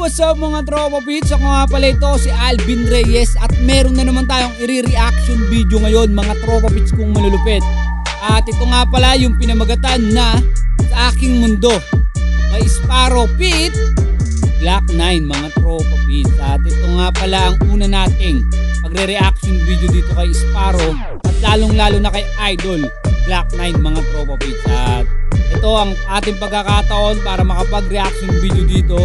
What's up mga tropa pits? Ako nga pala ito si Alvin Reyes at meron na naman tayong i-reaction video ngayon mga tropa pits kung malulupit. At ito nga pala yung pinamagatan na Sa Aking Mundo kay Sparrow Pit Glock 9 mga tropa pits. At ito nga pala ang una nating pagre-reaction video dito kay Sparrow at lalong lalo na kay Idol Glock 9 mga tropa pits. At ito ang ating pagkakataon para makapag-reaction video dito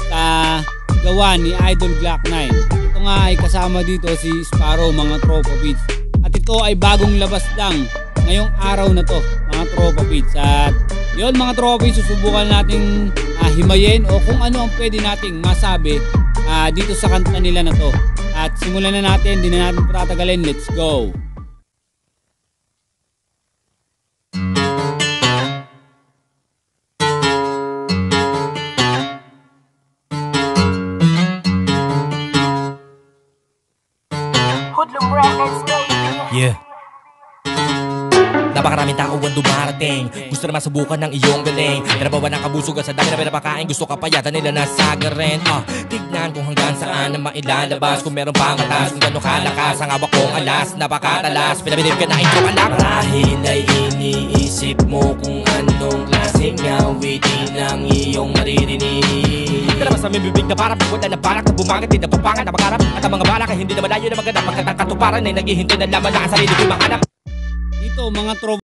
sa gawa ni Idol Glock 9. Ito nga ay kasama dito si Sparrow mga tropa pits. At ito ay bagong labas lang ngayong araw na to mga tropa pits. At yun mga tropa pits, susubukan nating himayin o kung ano ang pwede nating masabi dito sa kanta nila na to. At simulan na natin, di na natin patatagalin. Let's go! Yeah. Napakaraming tao ang dumarating, gusto naman subukan ng iyong galing. Pinabawa ng kabusugan sa dami na pinapakain, gusto ka pa yata nila nasagarin. Tignan kung hanggang saan na mailalabas, kung meron pa matas, kung gano'ng kalakas ang hawak kong alas. Napakatalas, pinabilib ka na intro anak. Marahil ay iniisip mo kung anong klaseng awitin ang iyong maririnig. Kalabas sa bibig na parang pagwala na barak na bumangat, di na papangan na makarap. At ang mga balak ay hindi na malayo na maganda, magandang katuparan ay naghihintay na laman na ang sarili ko'y mahanap. Dito mga tropa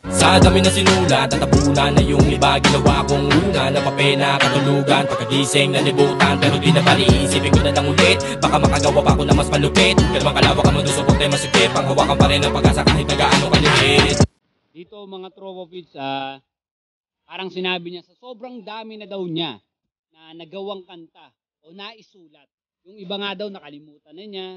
Sa dami na sinulat at tapunan na yung iba, ginawa kong una na papena katulugan. Pagkagising na libutan pero di na bali, isipin ko na lang ulit, baka makagawa pa ako na mas malupit. Kalmang kalawak ang mundo, support ay masikip, ang hawakan pa rin ang pag-asa kahit na gaano kaliit. dito mga tropa pits, parang sinabi niya sa sobrang dami na daw niya na nagawang kanta o naisulat. Yung iba nga daw nakalimutan na niya,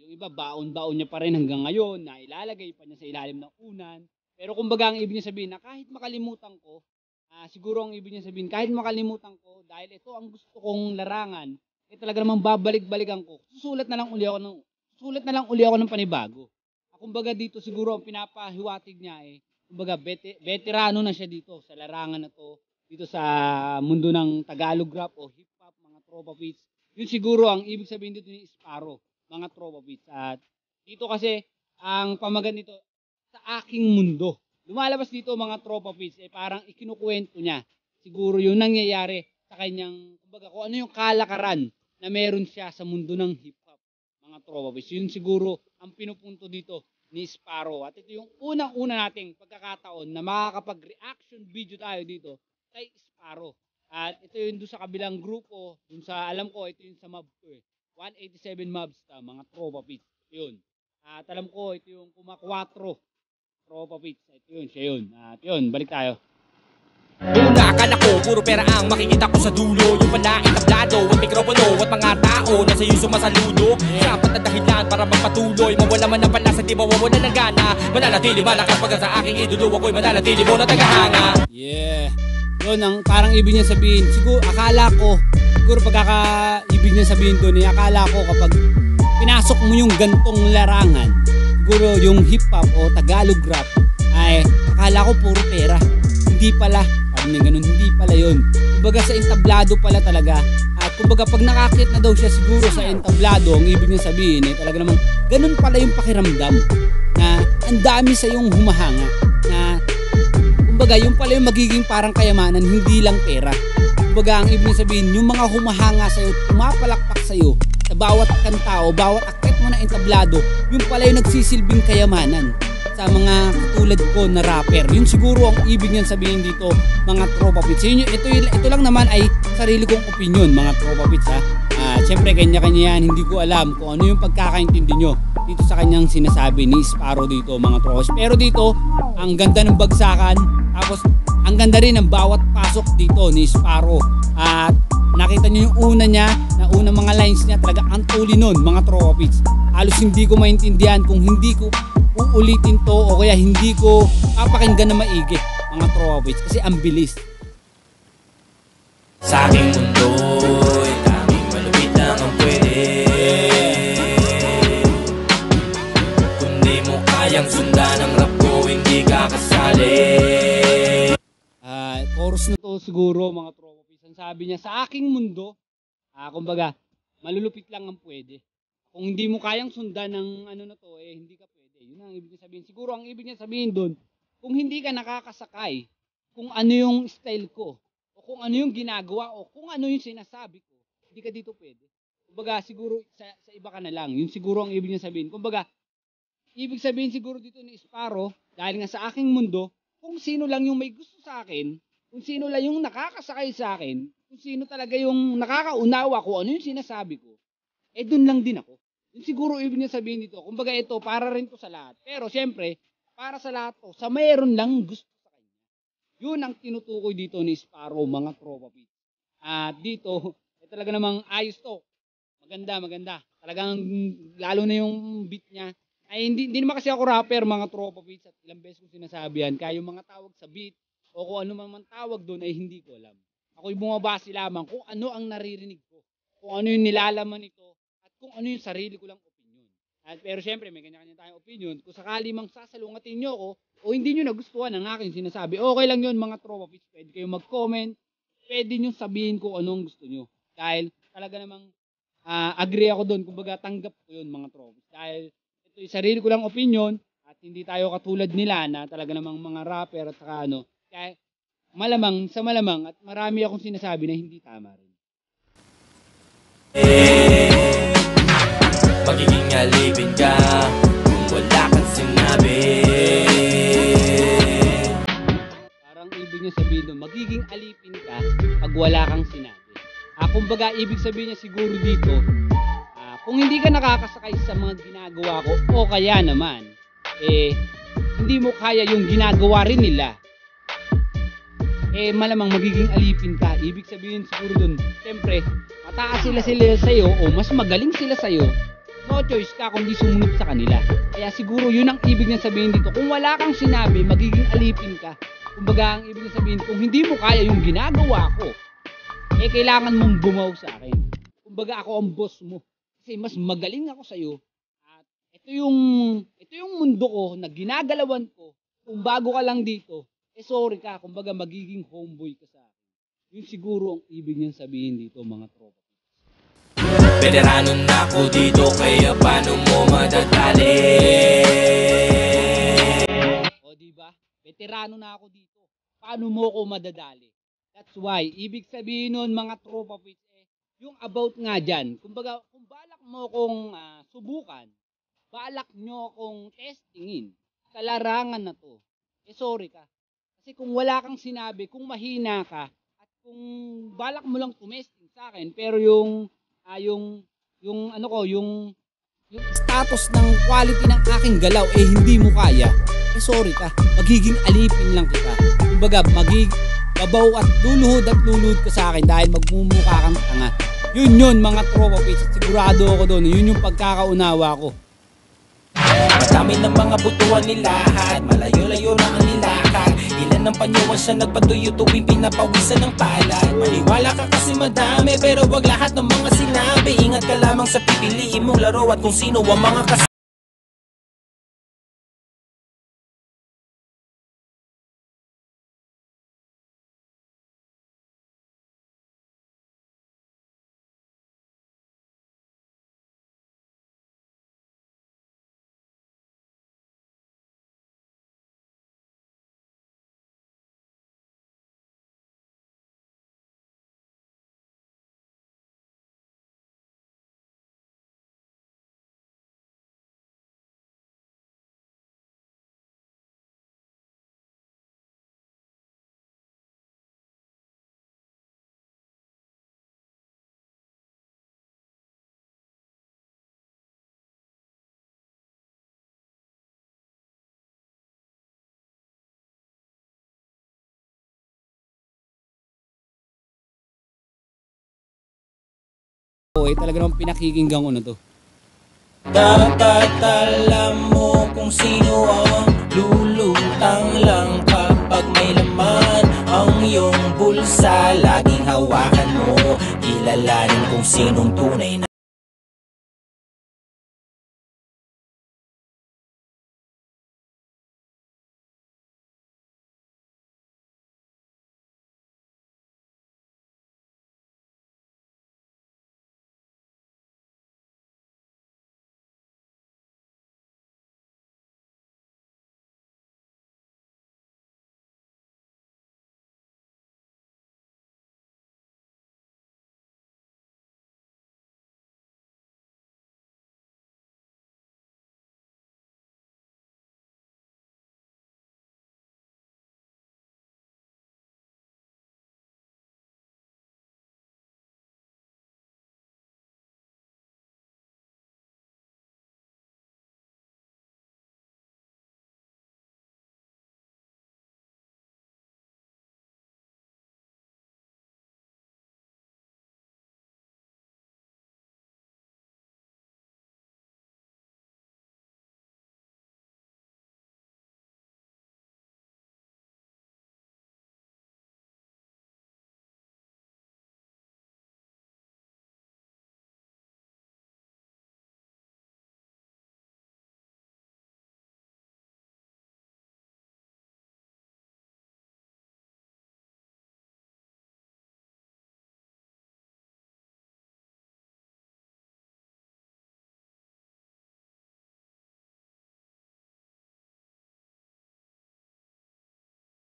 yung iba baon-baon niya pa rin hanggang ngayon, na ilalagay pa niya sa ilalim ng unan. Pero kumbaga ang ibig niya sabihin na kahit makalimutan ko, siguro ang ibig niya sabihin kahit makalimutan ko, dahil ito ang gusto kong larangan, talaga namang babalik-balikan ko. Susulat na lang uli ako ng panibago. Kumbaga dito siguro ang pinapahiwatig niya kumbaga veterano na siya dito sa larangan na to, dito sa mundo ng Tagalog rap o hip hop mga tropa pits. Yun siguro ang ibig sabihin dito ni Sparrow mga tropa pits. At dito kasi ang pamagat nito, Sa Aking Mundo. Lumalabas dito mga tropa pits, parang ikinukwento niya siguro yung nangyayari sa kanyang, kumbaga kung ano yung kalakaran na meron siya sa mundo ng hip hop mga tropa pits. Yun siguro ang pinupunto dito ni Sparrow. At ito yung unang-una nating pagkakataon na makakapag-reaction video tayo dito kay Sparrow. At ito yung doon sa kabilang grupo, doon sa alam ko ito yung sa mob ko 187 mobs mga tropa pits. Yun. At alam ko ito yung Kuma 4 tropa pits. Ito yun, siya yun. At yun, balik tayo. Una Akala ko puro pera ang makikita ko sa dulo. Yung pala entablado at mikropono at mga tao na sa'yo sumasaludo. Sapat na dahilan para magpatuloy. Mawala man ang panlasa, di mawawala ng gana. Mananatili malakas pagka sa aking idolo, ako'y mananatili mo na tagahanga. Yeah. Yun ang parang ibig niya sabihin. Siguro akala ko, siguro pagkaka-ibig niya sabihin doon, akala ko kapag pinasok mo yung gantong larangan, siguro yung hip hop o Tagalog rap, ay akala ko puro pera. Hindi pala, sabi niya ganun, hindi pala yun. Kumbaga sa entablado pala talaga. At kumbaga pag nakakit na daw siya siguro sa entablado, ang ibig niya sabihin ay talaga namang ganun pala yung pakiramdam. Na ang dami sa yung humahanga. Na kumbaga yung pala yung magiging parang kayamanan, hindi lang pera. Kumbaga ang ibig niya sabihin, yung mga humahanga sa'yo, pumapalakpak sa'yo, sa bawat kanta o bawat akit mo na entablado, yung pala yung nagsisilbing kayamanan sa mga katulad ko na rapper. Yun siguro ang ibig niyan sabihin dito, mga tropa pits. Ito lang naman ay sarili kong opinion, mga tropa pits ha. Siyempre kanya-kanya yan, hindi ko alam kung ano yung pagkakaintindi nyo dito sa kanyang sinasabi ni Sparrow dito, mga tropa. Pero dito, ang ganda ng bagsakan, tapos ang ganda rin ng bawat pasok dito ni Sparrow. At nakita nyo yung una niya, na unang mga lines niya, talaga ang tuli nun, mga tropa pits. Halos hindi ko maintindihan kung hindi ko uulitin to o kaya hindi ko papakinggan na maigi, mga tropa pits, kasi ang bilis. Sa aking mundo'y tanging malupit lang ang pwede. Kung di mo kayang sundan ang rap ko, hindi ka kasali. Chorus na to siguro, mga tropa pits. Ang sabi niya, sa aking mundo, kumbaga, malulupit lang ang pwede. Kung hindi mo kayang sundan ng ano na to, hindi ka pwede. Yun ang ibig niya sabihin. Siguro ang ibig niya sabihin doon, kung hindi ka nakakasakay, kung ano yung style ko, o kung ano yung ginagawa, o kung ano yung sinasabi ko, hindi ka dito pwede. Kumbaga, siguro sa iba ka na lang. Yun siguro ang ibig niya sabihin. Kumbaga, ibig sabihin siguro dito ni Sparrow, dahil nga sa aking mundo, kung sino lang yung may gusto sa akin, kung sino lang yung nakakasakay sa akin, kung sino talaga yung nakakaunawa ko, ano yung sinasabi ko, dun lang din ako. Yun siguro ibig niya sabihin dito. Kumbaga ito, para rin to sa lahat. Pero syempre, para sa lahat to, sa mayroon lang gusto sa kanya. Yun ang tinutukoy dito ni Sparrow, mga tropa pits. At dito, talaga namang ayos to. Maganda, maganda. Talagang, lalo na yung beat niya. Ay, hindi naman kasi ako rapper, mga tropa pits. At ilang beses kong sinasabi yan. Kaya yung mga tawag sa beat, o kung ano man tawag doon, ay hindi ko alam. Ako'y bumabase lamang kung ano ang naririnig ko. Kung ano yung nilalaman nito. Kung ano yung sarili ko lang opinion. Pero syempre, may kanya-kanya tayong opinion. Kung sakali mang sasalungatin nyo ako, o hindi nyo nagustuhan ang aking sinasabi, okay lang yun, mga tropa pits. Pwede kayo mag-comment. Pwede nyo sabihin kung anong gusto nyo. Dahil talaga namang agree ako doon. Kumbaga, tanggap ko yun, mga tropa pits. Dahil ito yung sarili ko lang opinion at hindi tayo katulad nila na talaga namang mga rapper at saka ano. Kaya malamang, sa malamang at marami akong sinasabi na hindi tama rin. Magiging alipin ka kung wala kang sinabi. Parang ibig niya sabihin doon, magiging alipin ka pag wala kang sinabi. Kumbaga, ibig sabihin niya siguro dito, kung hindi ka nakakasakay sa mga ginagawa ko, o kaya naman, hindi mo kaya yung ginagawa rin nila, malamang magiging alipin ka. Ibig sabihin siguro doon, siyempre, mataas sila sa'yo, o mas magaling sila sa'yo, no choice ka kundi sumunod sa kanila. Kaya siguro yun ang ibig niya sabihin dito. Kung wala kang sinabi, magiging alipin ka. Kumbaga ang ibig niya sabihin, kung hindi mo kaya yung ginagawa ko, kailangan mong bumaw sa akin. Kumbaga ako ang boss mo. Kasi mas magaling ako sa'yo. At ito yung mundo ko na ginagalawan ko. Kung bago ka lang dito, sorry ka. Kumbaga magiging homeboy ka sa akin. Yun siguro ang ibig niyang sabihin dito, mga tropa. Veterano na ako dito, kaya paano mo madadali? O diba? Veterano na ako dito. Paano mo ko madadali? That's why, ibig sabihin nun, mga tropa pits, yung about nga dyan, kumbaga, kung balak mo kong subukan, balak nyo kong testingin sa larangan na to, sorry ka. Kasi kung wala kang sinabi, kung mahina ka, at kung balak mo lang tumesting sa akin, pero yung status ng quality ng aking galaw hindi mo kaya, sorry ka, magiging alipin lang kita. Kumbaga, babaw at luluhod ka sa akin dahil magmumukha kang tanga. Yun mga tropa pits. Sigurado ako doon. Yun yung pagkakaunawa ko. Madami ng mga butuan nilahat, malayo-layo na ang nilakad. Ilan ng panyuan siya nagpatuyo tuwing pinapawisan ng palad. Maniwala ka kasi madami, pero wag lahat ng mga sinabi. Ingat ka lamang sa pipiliin mong laro at kung sino ang mga kasama. Talaga namang pinakikinggan ko na to. Dapat alam mo kung sino ang lulutang lang kapag may laman ang iyong bulsa. Laging hawakan mo, kilalanin kung sinong tunay na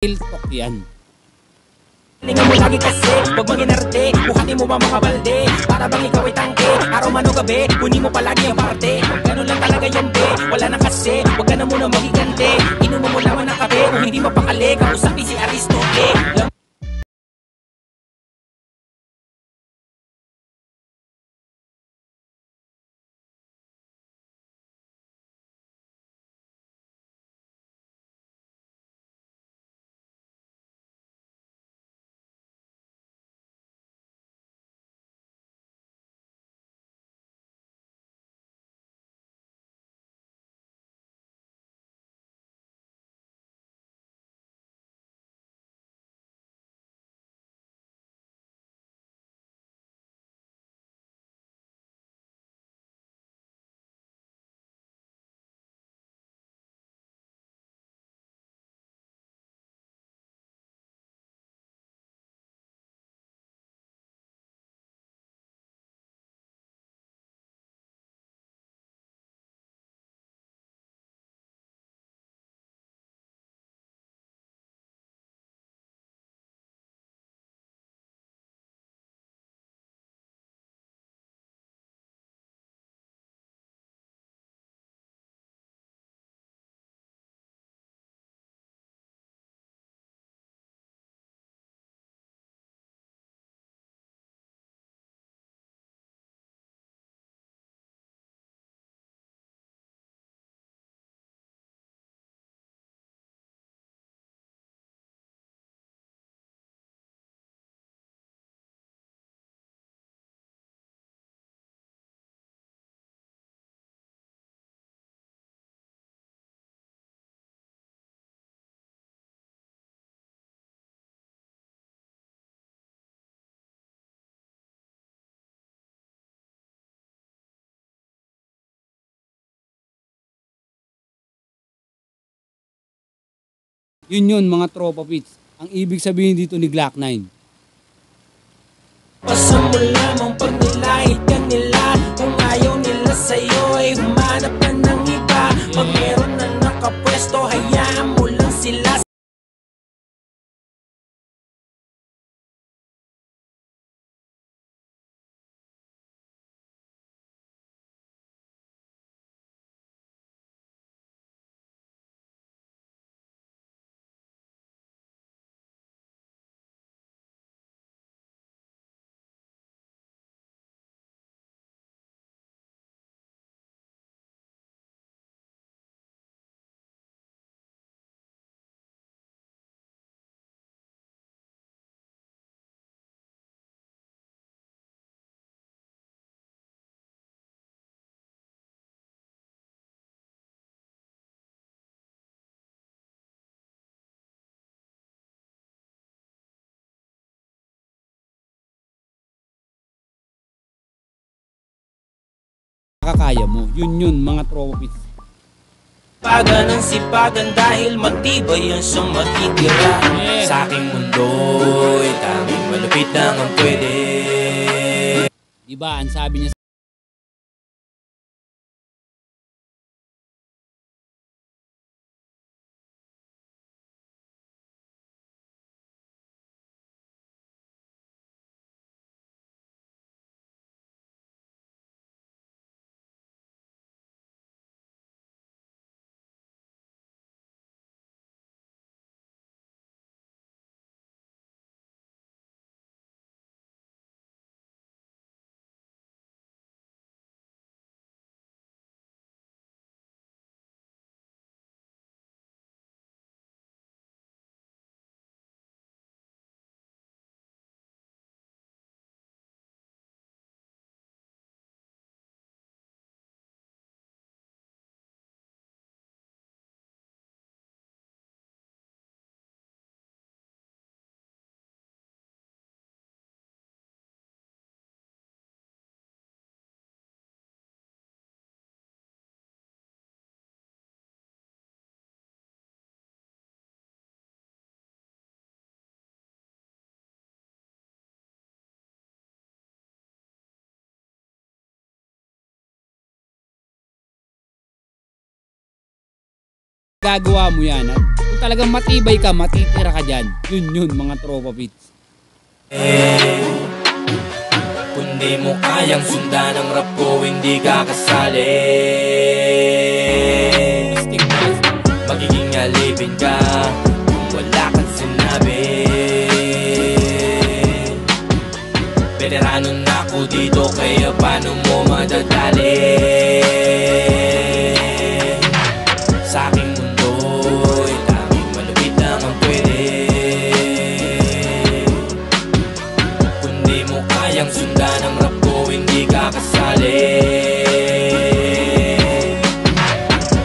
Real talk yan. Tingnan mo lagi kasi, huwag manginarte. Buhatin mo ba mga balde, para bang ikaw ay tangke. Araw man o gabi, kunin mo palagi ang parte. Ganun lang talaga yung be, wala na kasi. Huwag ka na muna magigante, inuman mo naman ang kape. Kung hindi mapakali, kausapin si Aristotle. Yun mga tropa pits. Ang ibig sabihin dito ni Glock 9. Basta mo lamang pag nilait ka nila. Kung ayaw nila sa'yo ay humanap ka ng iba. Pag meron na nakapwesto, hayaan mo lang sila. Kakaya mo. Yun mga tropa pits. Pagan ng sipagan dahil matibay ang siyang matitira. Sa aking mundo'y tanging malupit lang ang pwede. Diba, ang sabi niya gagawa mo yan. At kung talagang matibay ka, matitira ka dyan. Yun mga tropa pits. Kung di mo kayang sundan ang rap ko, hindi ka kasali. Magiging alipin ka kung wala kang sinabi. Veterano na ako dito, kaya paano mo madadali? Sa aking mundo'y tanging malupit lang ang pwede. Kung di mo kayang sundan ang rap ko, hindi ka kasali.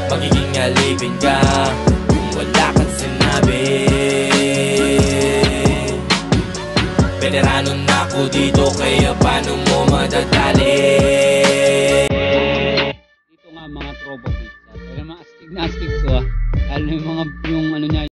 Magiging alipin ka kung wala kang sinabi. Veterano na ako dito, kaya paano mo madadali? Dito nga mga tropa pits. Pero mga astig na astig to ah. Lalo yung ano niya.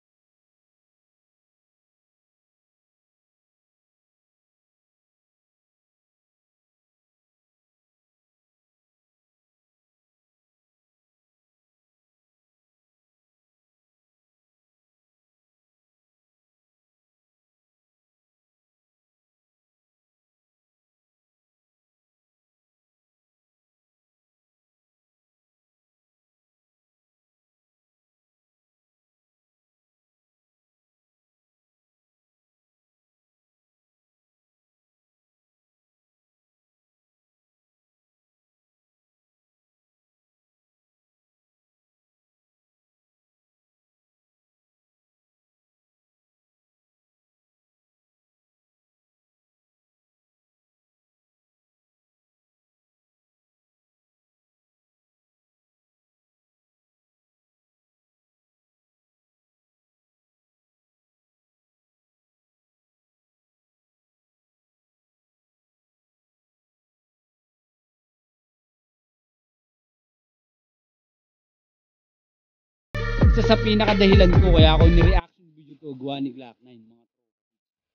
Isa sa pinakadahilan ko kaya ako nireaction dito gawa ni Glock 9 mga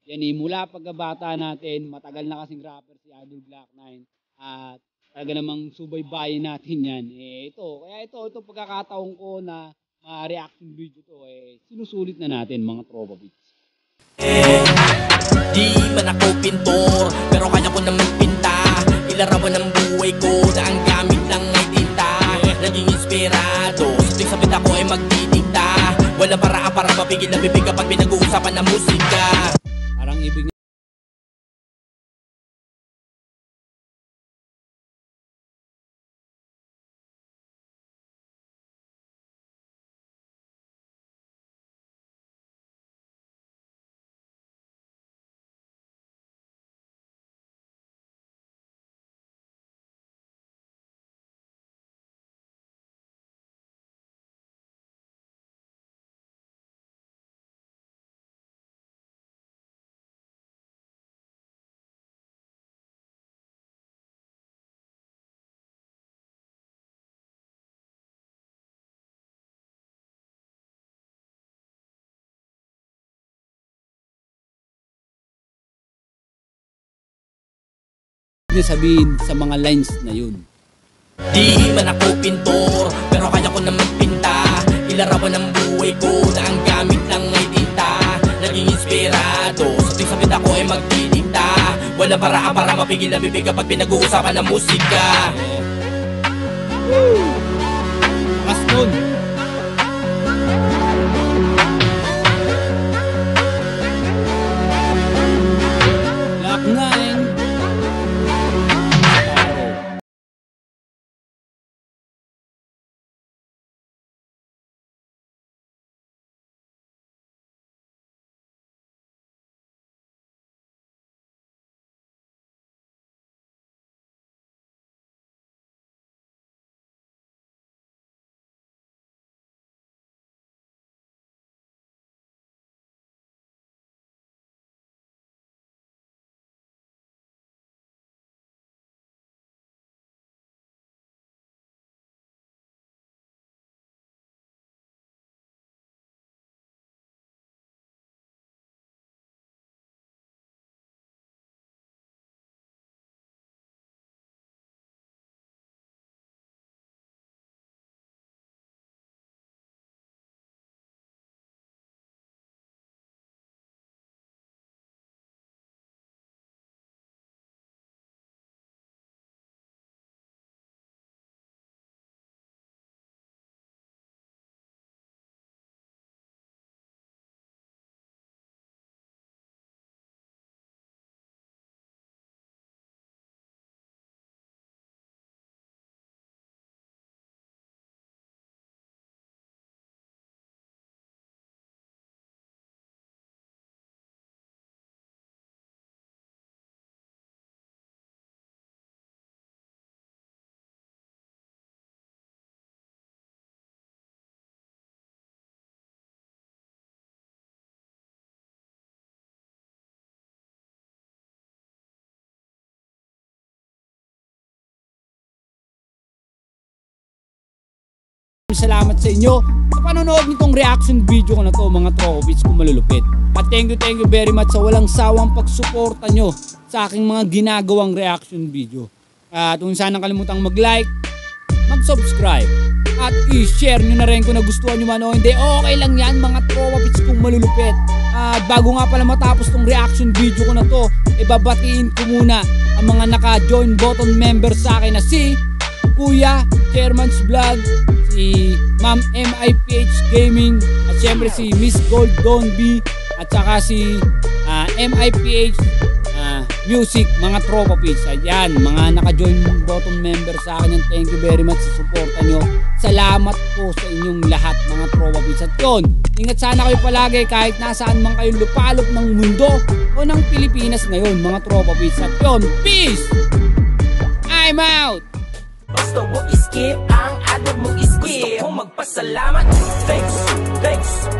yan mula pagkabata natin, matagal na kasing rapper si Idol Glock 9 at talaga namang subaybayin natin yan. Kaya ito pagkakataon ko na reaction video to, sinusulit na natin mga Tropa Beats. Di man ako pintor, pero kaya ko naman pinta. Ilarawan ng buhay ko na ang gamit lang ay tinta. Naging inspirado, tuwing sabit ako ay magdidikta. Wala paraan para mapigil na bibig kapag pinag-uusapan ng musika. Parang ibig niya sabihin sa mga lines na yun. Di man ako pintor, pero kaya ko naman pinta. Ilarawan ng buhay ko na ang gamit lang ay tinta. Naging inspirado, sa tuwing sabit ako ay magdidikta. Wala paraan para mapigil na bibig kapag pinag-uusapan ng musika. Aston! Glock 9. Salamat sa inyo sa panonood nitong reaction video ko na to mga Tropa Beats kung malulupit. At thank you very much sa walang sawang pagsuporta nyo sa aking mga ginagawang reaction video. At kung saan kalimutang mag-like, mag-subscribe, at i-share nyo na rin kung nagustuhan nyo man o hindi. Okay lang yan mga Tropa Beats kung malulupit. At bago nga pala matapos tong reaction video ko na to, ibabatiin ko muna ang mga naka-join button member sa akin na si Kuya Chairman's Vlog, si Ma'am MIPH Gaming, at syempre si Miss Gold Don B, at saka si MIPH Music, mga Tropa Beats. Ayan, mga naka-join button member sa akin, thank you very much sa suporta nyo. Salamat po sa inyong lahat mga Tropa Beats. At yun, ingat sana kayo palagi kahit nasaan man kayo lupalop ng mundo o ng Pilipinas ngayon mga Tropa Beats. At yun, peace! I'm out! Basta wag iskip ang adab mo iskip. Gusto ko magpasalamat. Thanks